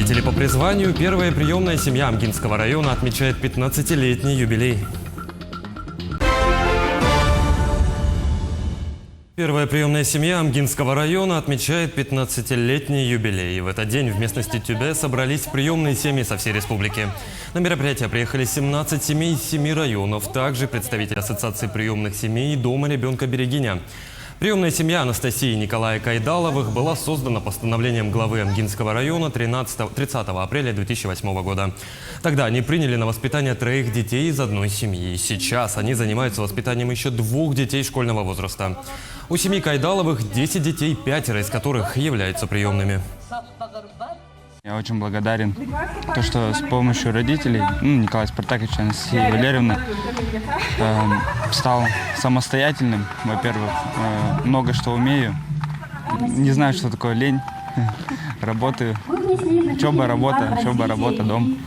Родители по призванию. Первая приемная семья Амгинского района отмечает 15-летний юбилей. Первая приемная семья Амгинского района отмечает 15-летний юбилей. В этот день в местности Тюбе собрались приемные семьи со всей республики. На мероприятие приехали 17 семей из 7 районов, также представители Ассоциации приемных семей Дома ребенка Берегиня. Приемная семья Анастасии и Николая Кайдаловых была создана постановлением главы Амгинского района 30 апреля 2008 года. Тогда они приняли на воспитание 3 детей из одной семьи. Сейчас они занимаются воспитанием еще 2 детей школьного возраста. У семьи Кайдаловых 10 детей, 5 из которых являются приемными. Я очень благодарен, что с помощью родителей, Николая Спартаковича, Анастасии Валерьевны, стал самостоятельным, во-первых, много что умею, не знаю, что такое лень, работаю, учеба, работа, дом.